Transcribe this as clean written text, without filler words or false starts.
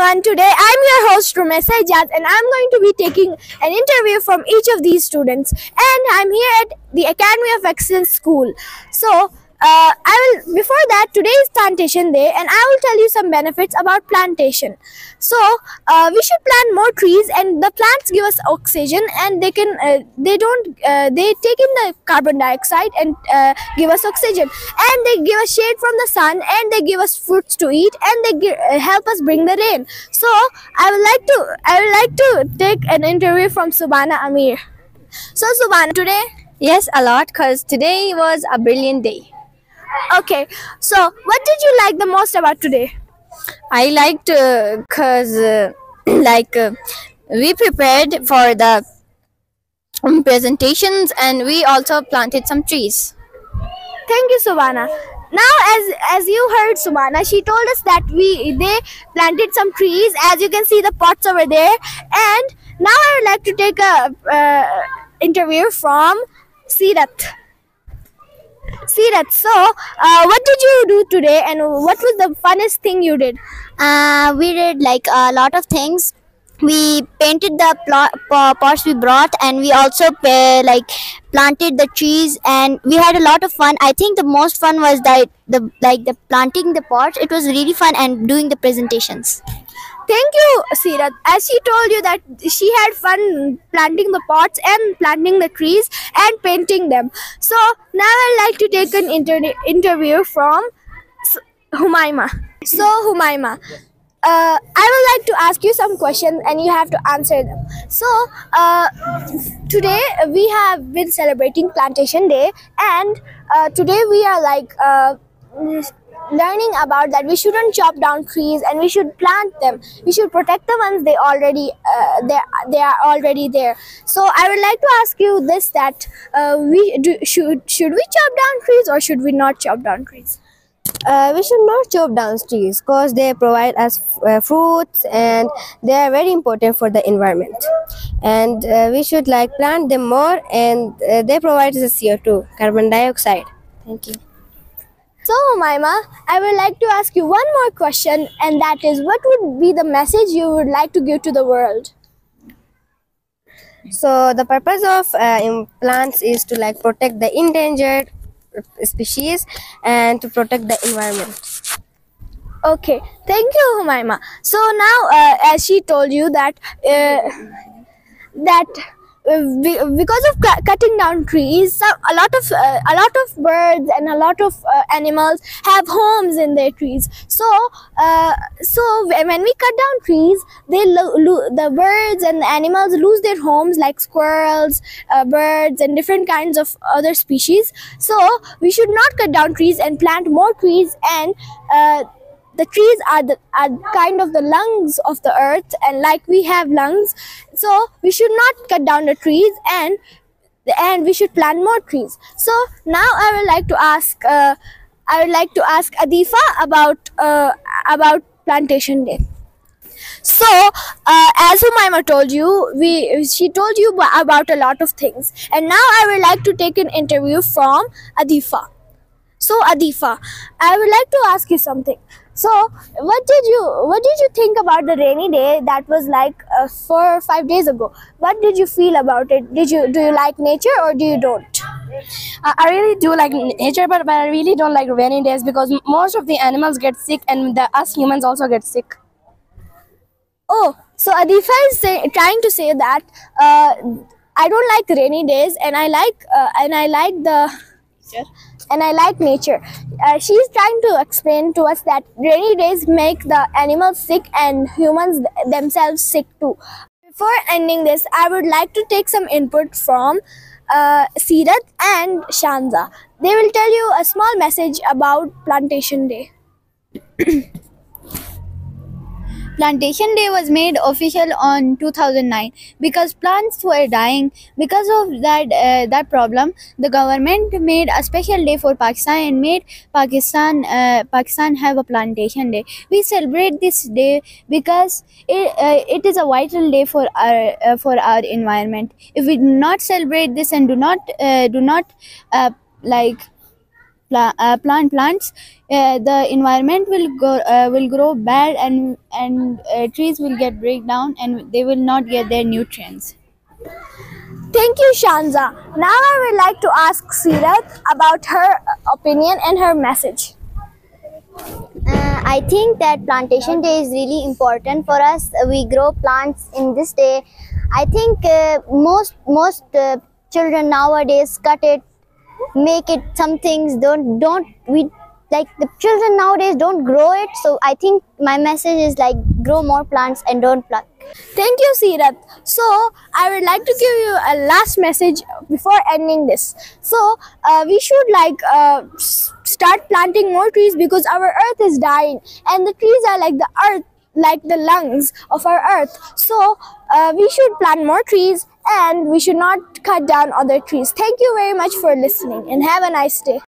everyone. Today I'm your host Rumesa Ijaz and I'm going to be taking an interview from each of these students. And I'm here at the Academy of Excellence School. So before that, today is plantation day and I will tell you some benefits about plantation. So we should plant more trees, and the plants give us oxygen, and they take in the carbon dioxide and give us oxygen, and they give us shade from the sun, and they give us fruits to eat, and they help us bring the rain. So I would like to take an interview from Subhana Amir. So Subhana, today. Yes, a lot, because today was a brilliant day. Okay, so what did you like the most about today? I liked because we prepared for the presentations, and we also planted some trees. Thank you, Subhana. Now, as you heard Subhana, she told us that they planted some trees. As you can see, the pots over there. And now I would like to take a interview from Sirat. Sirat, so what did you do today, and what was the funnest thing you did? We did like a lot of things. We painted the pots we brought, and we also planted the trees, and we had a lot of fun. I think the most fun was the planting the pots. It was really fun, and doing the presentations. Thank you, Sirat. As she told you that she had fun planting the pots and planting the trees and painting them. So now I'd like to take an interview from Humaima. So Humaima, I would like to ask you some questions and you have to answer them. So today we have been celebrating Plantation Day, and today we are learning about that we shouldn't chop down trees and we should plant them. We should protect the ones they are already there. So I would like to ask you this: that should we chop down trees or should we not chop down trees? We should not chop down trees because they provide us fruits, and they are very important for the environment. And we should plant them more, and they provide us CO2, carbon dioxide. Thank you. So, Maima, I would like to ask you one more question, and that is, what would be the message you would like to give to the world? So, the purpose of plants is to protect the endangered species and to protect the environment. Okay, thank you, Humaima. So now, as she told you that because of cutting down trees, a lot of birds and a lot of animals have homes in their trees. So when we cut down trees, the birds and the animals lose their homes, like squirrels, birds, and different kinds of other species. So we should not cut down trees and plant more trees, and the trees are kind of the lungs of the earth, and like we have lungs, so we should not cut down the trees, and we should plant more trees. So now I would like to ask Adifa about Plantation Day. So as Humaima told you, she told you about a lot of things, and now I would like to take an interview from Adifa. So Adifa, I would like to ask you something. So what did you think about the rainy day that was 4 or 5 days ago? What did you feel about it? Do you like nature or do you don't? I really do like nature, but I really don't like rainy days because most of the animals get sick, and us humans also get sick. Oh, so Adifa is trying to say that I don't like rainy days, and I like nature. She's trying to explain to us that rainy days make the animals sick and humans themselves sick too. Before ending this, I would like to take some input from Sirat and Shanza. They will tell you a small message about Plantation Day. Plantation Day was made official on 2009 because plants were dying. Because of that problem, the government made a special day for Pakistan and made Pakistan have a Plantation Day. We celebrate this day because it is a vital day for our environment. If we do not celebrate this and do not plant plants, the environment will grow bad, and trees will get break down, and they will not get their nutrients. Thank you, Shanza. Now I would like to ask Sirat about her opinion and her message. I think that plantation day is really important for us. We grow plants in this day. I think most children nowadays cut it, make it some things. Don't we like the children nowadays don't grow it. So I think my message is like grow more plants and don't pluck. Thank you, Sirat. So, I would like to give you a last message before ending this. So, we should start planting more trees because our earth is dying, and the trees are like the earth, like the lungs of our earth. So, we should plant more trees, and we should not cut down other trees. Thank you very much for listening, and have a nice day.